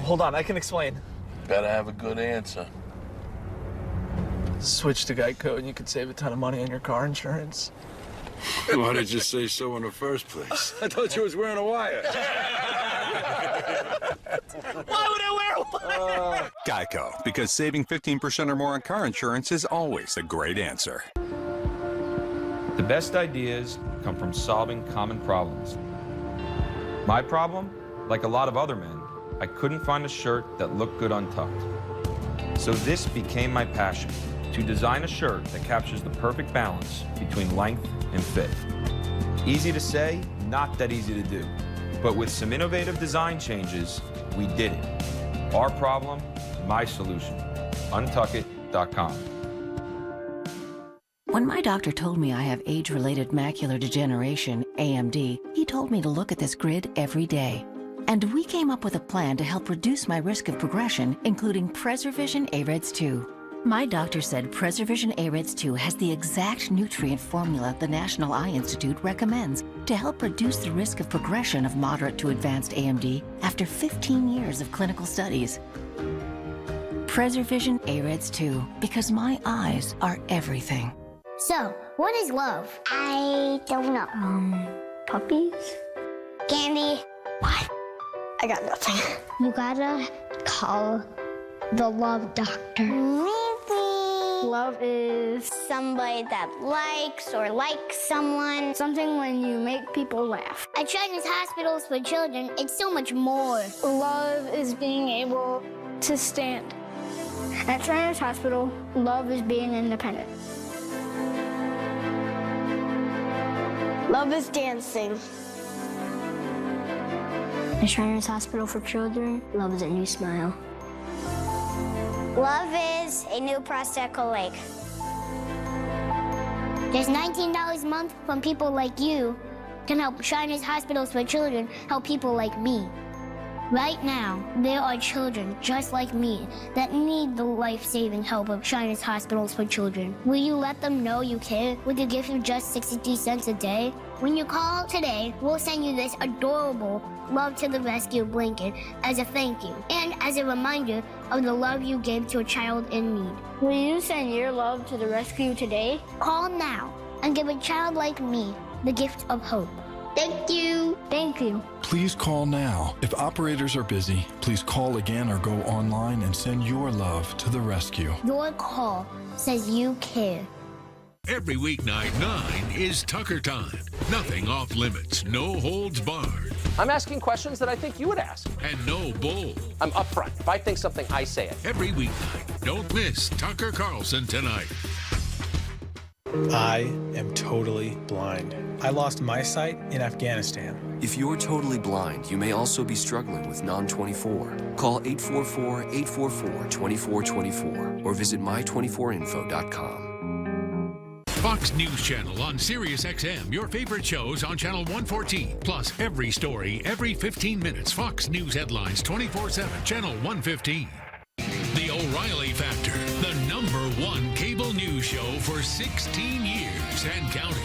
Hold on, I can explain. Better have a good answer. Switch to Geico and you could save a ton of money on your car insurance. Why did you say so in the first place? I thought you was wearing a wire. Why would I wear a wire? Geico, because saving 15% or more on car insurance is always a great answer. The best ideas come from solving common problems. My problem, like a lot of other men, I couldn't find a shirt that looked good untucked. So this became my passion, to design a shirt that captures the perfect balance between length and fit. Easy to say, not that easy to do. But with some innovative design changes, we did it. Our problem, my solution. Untuckit.com. When my doctor told me I have age-related macular degeneration, AMD, he told me to look at this grid every day. And we came up with a plan to help reduce my risk of progression, including PreserVision AREDS 2. My doctor said PreserVision AREDS 2 has the exact nutrient formula the National Eye Institute recommends to help reduce the risk of progression of moderate to advanced AMD after 15 years of clinical studies. PreserVision AREDS 2, because my eyes are everything. So, what is love? I don't know. Puppies? Candy? What? I got nothing. You gotta call the love doctor. Really? Love is somebody that likes or likes someone. Something when you make people laugh. At China's hospitals for children, it's so much more. Love is being able to stand. At China's hospital, love is being independent. Love is dancing. At Shriners Hospital for Children, love is a new smile. Love is a new prosthetic leg. There's $19 a month from people like you can help Shriners Hospitals for Children help people like me. Right now, there are children just like me that need the life-saving help of Shriners Hospitals for Children. Will you let them know you care with a gift of just 63 cents a day? When you call today, we'll send you this adorable Love to the Rescue blanket as a thank you and as a reminder of the love you gave to a child in need. Will you send your love to the rescue today? Call now and give a child like me the gift of hope. Thank you. Thank you. Please call now. If operators are busy, please call again or go online and send your love to the rescue. Your call says you care. Every weeknight 9 is Tucker Time. Nothing off limits, no holds barred. I'm asking questions that I think you would ask. And no bull. I'm upfront. If I think something, I say it. Every weeknight. Don't miss Tucker Carlson tonight. I am totally blind. I lost my sight in Afghanistan. If you're totally blind, you may also be struggling with Non-24. Call 844-844-2424 or visit my24info.com. Fox News Channel on SiriusXM. Your favorite shows on Channel 114. Plus every story, every 15 minutes. Fox News headlines 24/7. Channel 115. The O'Reilly Factor. The #1 cable news show for 16 years and counting.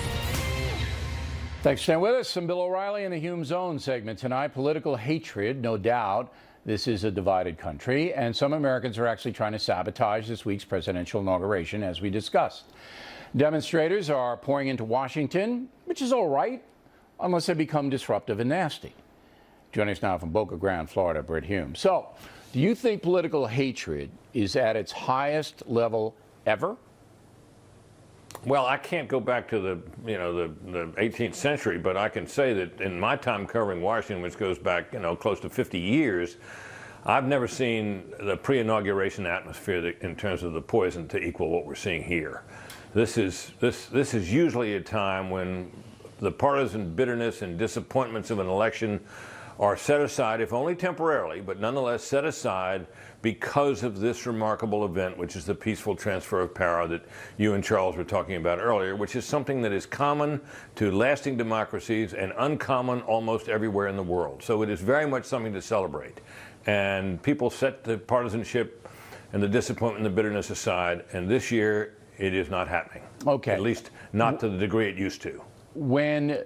Thanks for staying with us. I'm Bill O'Reilly in the Hume Zone segment tonight. Political hatred, no doubt. This is a divided country, and some Americans are actually trying to sabotage this week's presidential inauguration, as we discussed. Demonstrators are pouring into Washington, which is all right, unless they become disruptive and nasty. Joining us now from Boca Grande, Florida, Britt Hume. So, do you think political hatred is at its highest level ever? Well, I can't go back to the 18th century, but I can say that in my time covering Washington, which goes back close to 50 years, I've never seen the pre-inauguration atmosphere in terms of the poison to equal what we're seeing here. This is usually a time when the partisan bitterness and disappointments of an election are set aside, if only temporarily, but nonetheless set aside because of this remarkable event, which is the peaceful transfer of power that you and Charles were talking about earlier, which is something that is common to lasting democracies and uncommon almost everywhere in the world. So it is very much something to celebrate. And people set the partisanship and the disappointment and the bitterness aside, and this year it is not happening. Okay. At least not to the degree it used to. When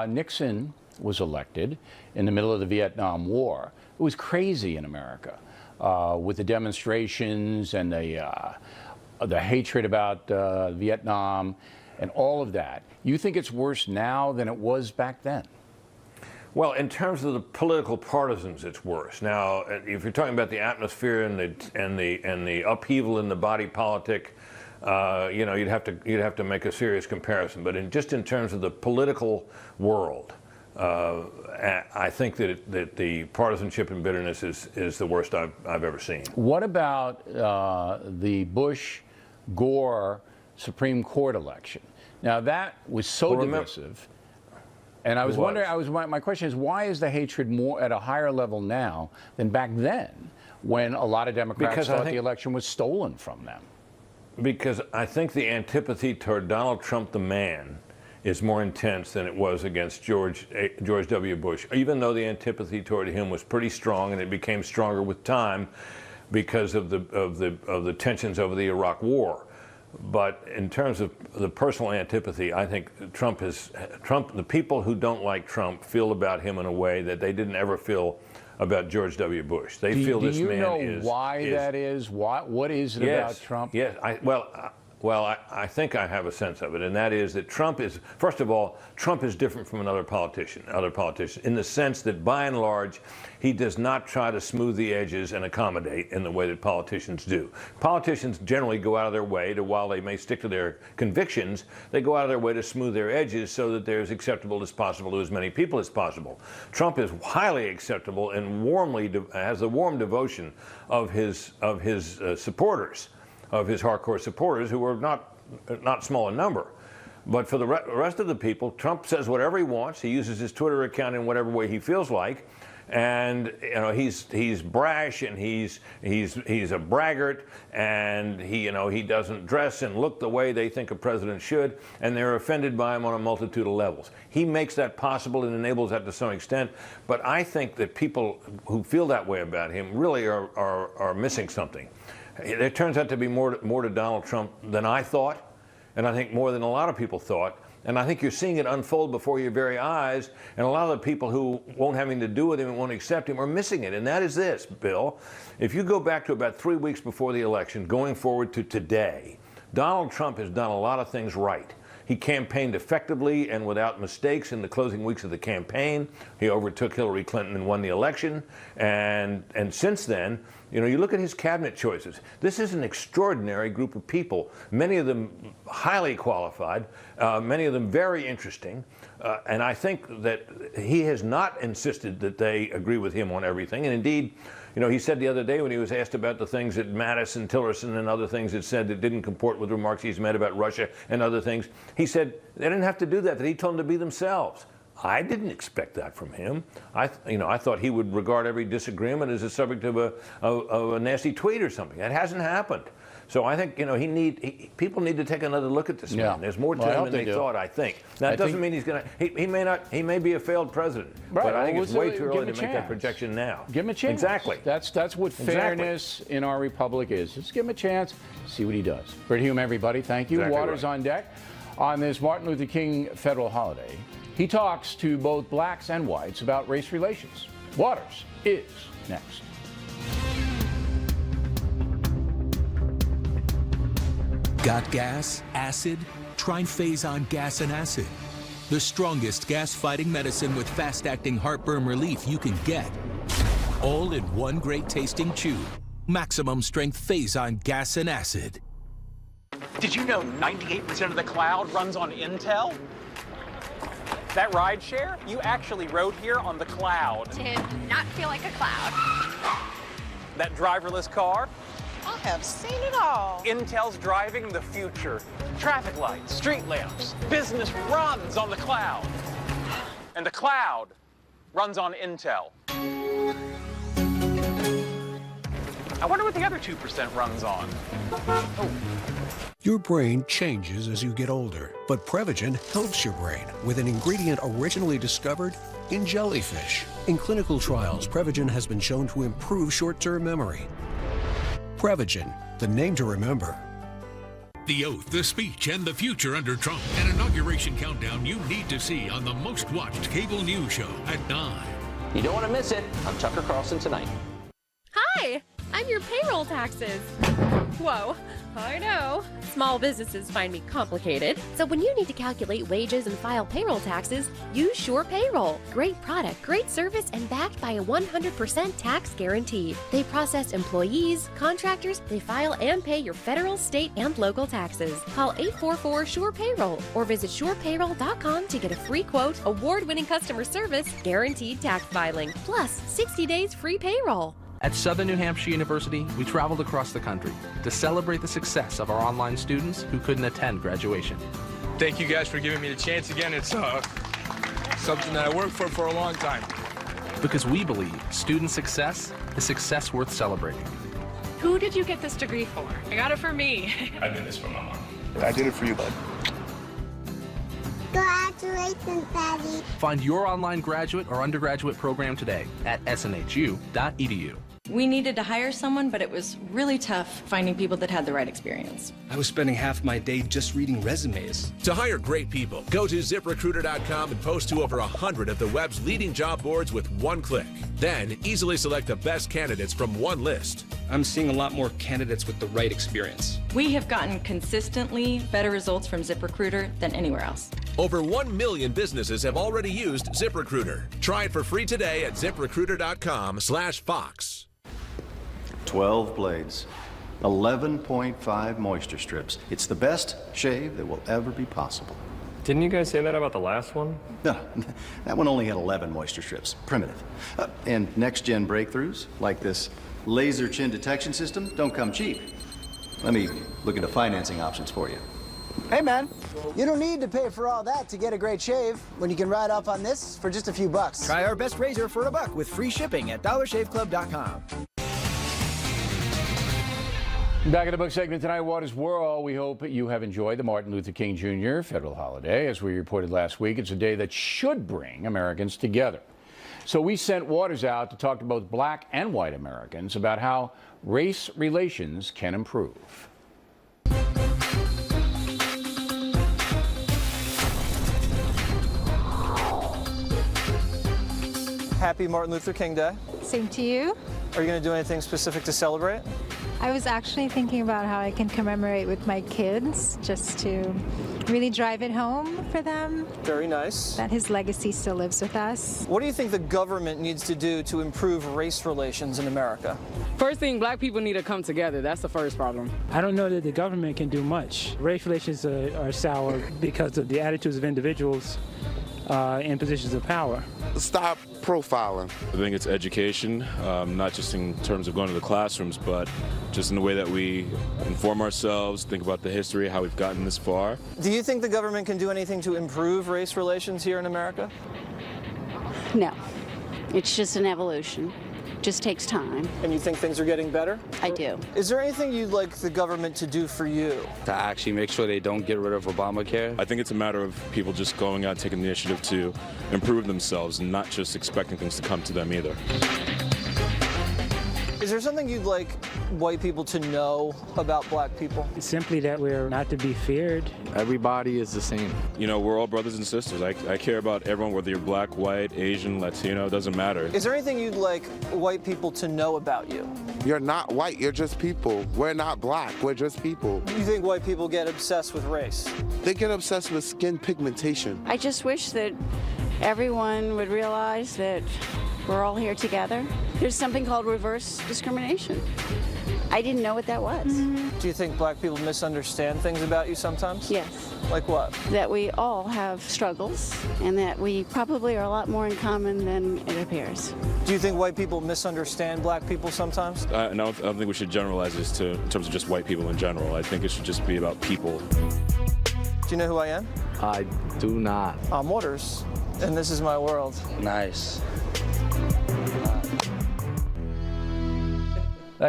Nixon was elected in the middle of the Vietnam War, it was crazy in America with the demonstrations and the hatred about Vietnam and all of that. You think it's worse now than it was back then? Well, in terms of the political partisans, it's worse. Now, if you're talking about the atmosphere and the upheaval in the body politic, you'd have to make a serious comparison. But just in terms of the political world, I think that the partisanship and bitterness is the worst I've ever seen. What about the Bush-Gore Supreme Court election? Now that was so divisive, and I was wondering. My question is, why is the hatred more at a higher level now than back then, when a lot of Democrats thought the election was stolen from them? Because I think the antipathy toward Donald Trump, the man, is more intense than it was against George W. Bush. Even though the antipathy toward him was pretty strong, and it became stronger with time because of the tensions over the Iraq War. But in terms of the personal antipathy, I think the people who don't like Trump feel about him in a way that they didn't ever feel about George W. Bush. They feel this man is... Do you know why that is? What is it about Trump? Yes. Well, I think I have a sense of it, and that is that Trump is, first of all, Trump is different from other politicians, in the sense that, by and large, he does not try to smooth the edges and accommodate in the way that politicians do. Politicians generally go out of their way to, while they may stick to their convictions, they go out of their way to smooth their edges so that they're as acceptable as possible to as many people as possible. Trump is highly acceptable and has the warm devotion of his supporters, of his hardcore supporters, who are not small in number. But for the rest of the people, Trump says whatever he wants. He uses his Twitter account in whatever way he feels like, and he's brash, and he's a braggart, and he doesn't dress and look the way they think a president should, and they're offended by him on a multitude of levels. He makes that possible and enables that to some extent. But I think that people who feel that way about him really are missing something. It turns out to be more to Donald Trump than I thought, and I think more than a lot of people thought. And I think you're seeing it unfold before your very eyes, and a lot of the people who won't have anything to do with him and won't accept him are missing it. And that is this, Bill. If you go back to about 3 weeks before the election, going forward to today, Donald Trump has done a lot of things right. He campaigned effectively and without mistakes in the closing weeks of the campaign. He overtook Hillary Clinton and won the election. And since then, you look at his cabinet choices. This is an extraordinary group of people, many of them highly qualified, many of them very interesting. And I think that he has not insisted that they agree with him on everything. And indeed, he said the other day when he was asked about the things that Mattis and Tillerson and other things had said that didn't comport with remarks he's made about Russia and other things, he said they didn't have to do that he told them to be themselves. I didn't expect that from him. I thought he would regard every disagreement as a subject of a nasty tweet or something. That hasn't happened. So I think people need to take another look at this man. There's more to him than they thought. I think. Now it doesn't mean he's going to. He may be a failed president, but I think it's way too early to make that projection now. Give him a chance. Exactly. That's what fairness in our republic is. Just give him a chance. See what he does. Bret Hume, everybody. Thank you. Exactly Waters on deck on this Martin Luther King federal holiday. He talks to both blacks and whites about race relations. Waters is next. Got gas? Acid? Try Faison Gas and Acid. The strongest gas-fighting medicine with fast-acting heartburn relief you can get. All in one great-tasting tube. Maximum strength Faison Gas and Acid. Did you know 98% of the cloud runs on Intel? That ride share, you actually rode here on the cloud. Did not feel like a cloud. That driverless car, I have seen it all. Intel's driving the future. Traffic lights, street lamps, business runs on the cloud. And the cloud runs on Intel. I wonder what the other 2% runs on. Oh. Your brain changes as you get older, but Prevagen helps your brain with an ingredient originally discovered in jellyfish. In clinical trials, Prevagen has been shown to improve short-term memory. Prevagen, the name to remember. The oath, the speech, and the future under Trump. An inauguration countdown you need to see on the most watched cable news show at 9. You don't want to miss it on Tucker Carlson Tonight. Hi, I'm your payroll taxes. Whoa, I know. Small businesses find me complicated. So when you need to calculate wages and file payroll taxes, use Sure Payroll. Great product, great service, and backed by a 100% tax guarantee. They process employees, contractors, they file and pay your federal, state, and local taxes. Call 844-SURE-PAYROLL or visit surepayroll.com to get a free quote, award-winning customer service, guaranteed tax filing, plus 60 days free payroll. At Southern New Hampshire University, we traveled across the country to celebrate the success of our online students who couldn't attend graduation. Thank you guys for giving me the chance again. It's something that I worked for a long time. Because we believe student success is success worth celebrating. Who did you get this degree for? I got it for me. I did this for my mom. I did it for you, bud. Congratulations, Daddy. Find your online graduate or undergraduate program today at snhu.edu. We needed to hire someone, but it was really tough finding people that had the right experience. I was spending half my day just reading resumes. To hire great people, go to ZipRecruiter.com and post to over 100 of the web's leading job boards with one click. Then easily select the best candidates from one list. I'm seeing a lot more candidates with the right experience. We have gotten consistently better results from ZipRecruiter than anywhere else. Over 1 million businesses have already used ZipRecruiter. Try it for free today at ZipRecruiter.com/Fox. 12 blades, 11.5 moisture strips. It's the best shave that will ever be possible. Didn't you guys say that about the last one? No, that one only had 11 moisture strips. Primitive. And next-gen breakthroughs, like this laser chin detection system, don't come cheap. Let me look into financing options for you. Hey, man, you don't need to pay for all that to get a great shave when you can ride off on this for just a few bucks. Try our best razor for $1 with free shipping at DollarShaveClub.com. Back in the book segment tonight, Waters World. We hope you have enjoyed the Martin Luther King Jr. federal holiday. As we reported last week, it's a day that should bring Americans together. So we sent Waters out to talk to both black and white Americans about how race relations can improve. Happy Martin Luther King Day. Same to you. Are you going to do anything specific to celebrate? I was actually thinking about how I can commemorate with my kids, just to really drive it home for them. Very nice. That his legacy still lives with us. What do you think the government needs to do to improve race relations in America? First thing, black people need to come together. That's the first problem. I don't know that the government can do much. Race relations are sour because of the attitudes of individuals in positions of power. Stop profiling. I think it's education, not just in terms of going to the classrooms, but just in the way that we inform ourselves, think about the history, how we've gotten this far. Do you think the government can do anything to improve race relations here in America? No. It's just an evolution. Just takes time. And you think things are getting better? I do. Is there anything you'd like the government to do for you? To actually make sure they don't get rid of Obamacare. I think it's a matter of people just going out, taking the initiative to improve themselves and not just expecting things to come to them either. Is there something you'd like white people to know about black people? Simply that we're not to be feared. Everybody is the same. You know, we're all brothers and sisters. I care about everyone, whether you're black, white, Asian, Latino, it doesn't matter. Is there anything you'd like white people to know about you? You're not white, you're just people. We're not black, we're just people. You think white people get obsessed with race? They get obsessed with skin pigmentation. I just wish that everyone would realize that we're all here together. There's something called reverse discrimination. I didn't know what that was. Do you think black people misunderstand things about you sometimes? Yes. Like what? That we all have struggles and that we probably are a lot more in common than it appears. Do you think white people misunderstand black people sometimes? No, I don't think we should generalize this in terms of just white people in general. I think it should just be about people. Do you know who I am? I do not. I'm Waters, and this is my world. Nice.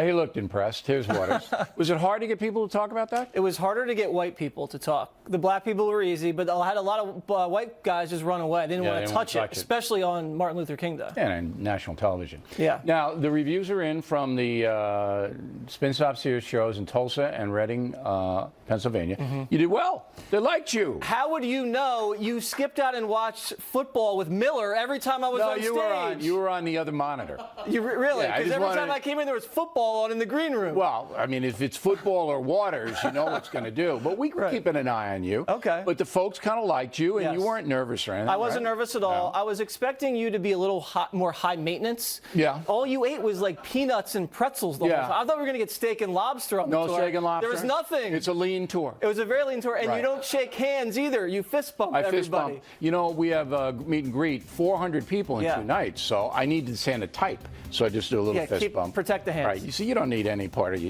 He looked impressed. Here's Waters. Was it hard to get people to talk about that? It was harder to get white people to talk. The black people were easy, but I had a lot of white guys just run away. They didn't want to touch it, especially on Martin Luther King Day. Yeah, and national television. Yeah. Now, the reviews are in from the Spin Stop Series shows in Tulsa and Reading, Pennsylvania. You did well. They liked you. How would you know? You skipped out and watched football with Miller every time I was on stage. You were on the other monitor. You really? Yeah, because every time I came in, there was football football on in the green room. Well, I mean, if it's football or Waters, you know what's going to do. But we were keeping an eye on you. Okay. But the folks kind of liked you, and you weren't nervous or anything. I wasn't right? nervous at all. I was expecting you to be a little more high maintenance. Yeah. All you ate was like peanuts and pretzels the whole time. I thought we were going to get steak and lobster on the tour. No steak and lobster? There was nothing. It's a lean tour. It was a very lean tour, and you don't shake hands either. You fist bump everybody. I fist bump. You know, we have a meet and greet, 400 people in 2 nights, so I need to stand a type. So I just do a little fist bump. Protect the hands. Right. You see, you don't need any part of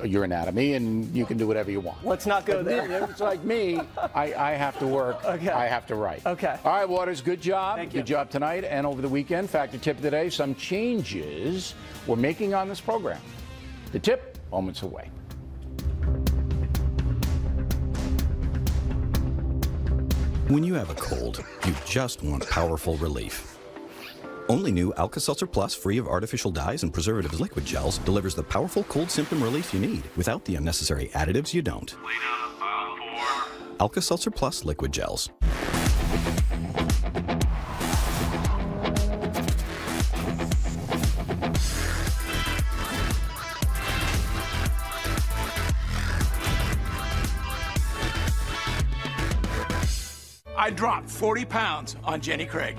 your anatomy, and you can do whatever you want. Let's not go there. If it's like me, I have to work. Okay. I have to write. Okay. All right, Waters, good job. Thank you. Good job tonight and over the weekend. Factor tip of the day, some changes we're making on this program. The tip, moments away. When you have a cold, you just want powerful relief. Only new Alka-Seltzer Plus, free of artificial dyes and preservatives liquid gels, delivers the powerful cold symptom relief you need without the unnecessary additives you don't. Alka-Seltzer Plus liquid gels. I dropped 40 pounds on Jenny Craig.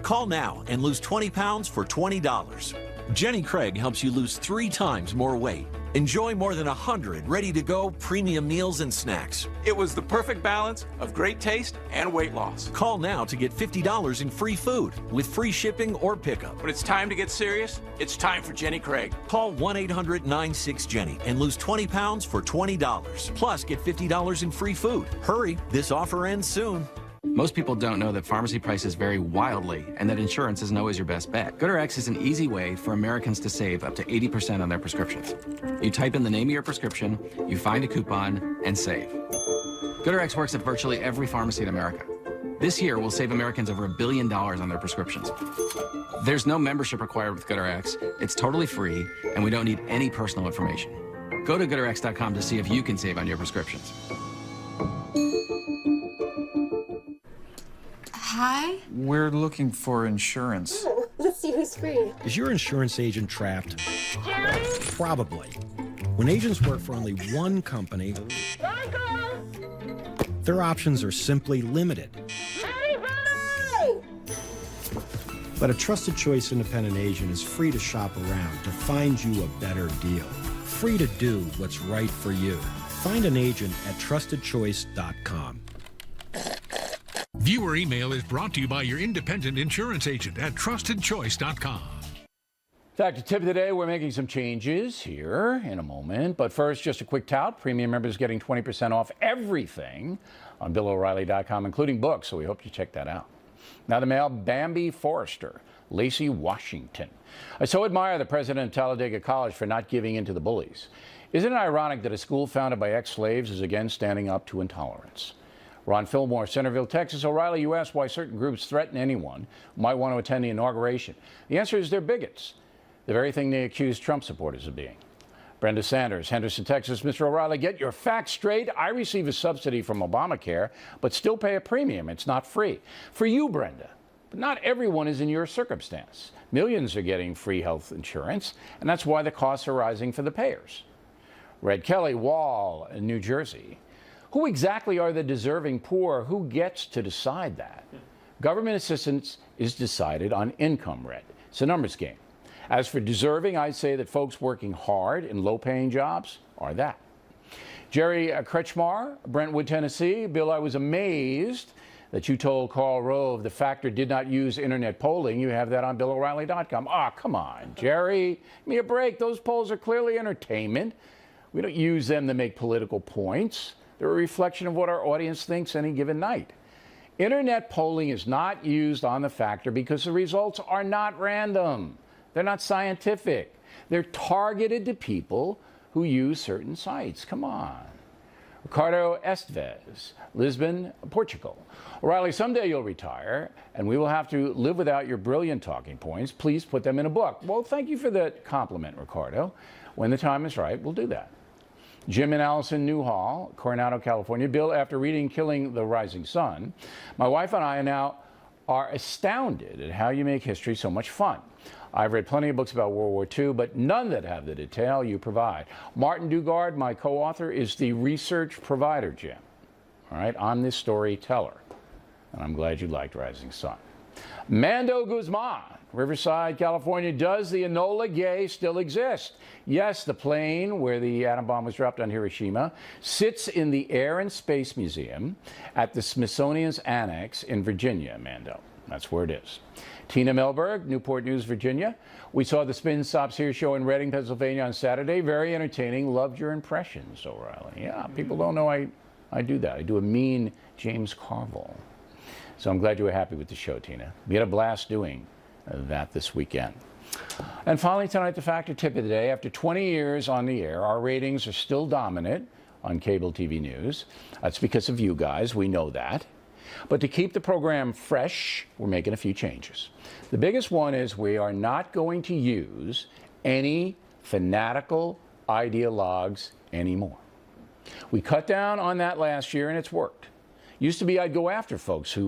Call now and lose 20 pounds for $20. Jenny Craig helps you lose 3 times more weight. Enjoy more than 100 ready-to-go premium meals and snacks. It was the perfect balance of great taste and weight loss. Call now to get $50 in free food with free shipping or pickup. When it's time to get serious, it's time for Jenny Craig. Call 1-800-96-JENNY and lose 20 pounds for $20. Plus, get $50 in free food. Hurry, this offer ends soon. Most people don't know that pharmacy prices vary wildly and that insurance isn't always your best bet. GoodRx is an easy way for Americans to save up to 80% on their prescriptions. You type in the name of your prescription, you find a coupon, and save. GoodRx works at virtually every pharmacy in America. This year, we'll save Americans over $1 billion on their prescriptions. There's no membership required with GoodRx. It's totally free, and we don't need any personal information. Go to GoodRx.com to see if you can save on your prescriptions. Hi? We're looking for insurance. Let's see who's free. Is your insurance agent trapped? Jerry? Probably. When agents work for only one company, their options are simply limited. But a Trusted Choice independent agent is free to shop around to find you a better deal. Free to do what's right for you. Find an agent at trustedchoice.com. Viewer email is brought to you by your independent insurance agent at trustedchoice.com. Factor tip of the day, we're making some changes here in a moment. But first, just a quick tout. Premium members getting 20% off everything on BillO'Reilly.com, including books, so we hope you check that out. Now the mail, Bambi Forrester, Lacey Washington. I so admire the president of Talladega College for not giving in to the bullies. Isn't it ironic that a school founded by ex-slaves is again standing up to intolerance? Ron Fillmore, Centerville, Texas. O'Reilly, you asked why certain groups threaten anyone who might want to attend the inauguration. The answer is they're bigots, the very thing they accuse Trump supporters of being. Brenda Sanders, Henderson, Texas. Mr. O'Reilly, get your facts straight. I receive a subsidy from Obamacare, but still pay a premium. It's not free. For you, Brenda, but not everyone is in your circumstance. Millions are getting free health insurance, and that's why the costs are rising for the payers. Red Kelly, Wall, New Jersey. Who exactly are the deserving poor? Who gets to decide that? Government assistance is decided on income, Red. It's a numbers game. As for deserving, I'd say that folks working hard in low-paying jobs are that. Jerry Kretschmar, Brentwood, Tennessee. Bill, I was amazed that you told Karl Rove the Factor did not use internet polling. You have that on BillO'Reilly.com. Ah, come on, Jerry. Give me a break. Those polls are clearly entertainment. We don't use them to make political points. They're a reflection of what our audience thinks any given night. Internet polling is not used on the Factor because the results are not random. They're not scientific. They're targeted to people who use certain sites. Come on. Ricardo Esteves, Lisbon, Portugal. O'Reilly, someday you'll retire, and we will have to live without your brilliant talking points. Please put them in a book. Well, thank you for the compliment, Ricardo. When the time is right, we'll do that. Jim and Allison Newhall, Coronado, California. Bill, after reading Killing the Rising Sun, my wife and I now are astounded at how you make history so much fun. I've read plenty of books about World War II, but none that have the detail you provide. Martin Dugard, my co-author, is the research provider, Jim. All right, I'm the storyteller. And I'm glad you liked Rising Sun. Mando Guzman, Riverside, California. Does the Enola Gay still exist? Yes, the plane where the atom bomb was dropped on Hiroshima sits in the Air and Space Museum at the Smithsonian's Annex in Virginia, Mando. That's where it is. Tina Melberg, Newport News, Virginia. We saw the Spin Stops Here show in Reading, Pennsylvania on Saturday. Very entertaining. Loved your impressions, O'Reilly. Yeah, people don't know I do that. I do a mean James Carville. So I'm glad you were happy with the show, Tina. We had a blast doing that this weekend. And finally tonight, the Factor Tip of the Day. After 20 years on the air, our ratings are still dominant on cable TV news. That's because of you guys. We know that. But to keep the program fresh, we're making a few changes. The biggest one is we are not going to use any fanatical ideologues anymore. We cut down on that last year, and it's worked. Used to be I'd go after folks who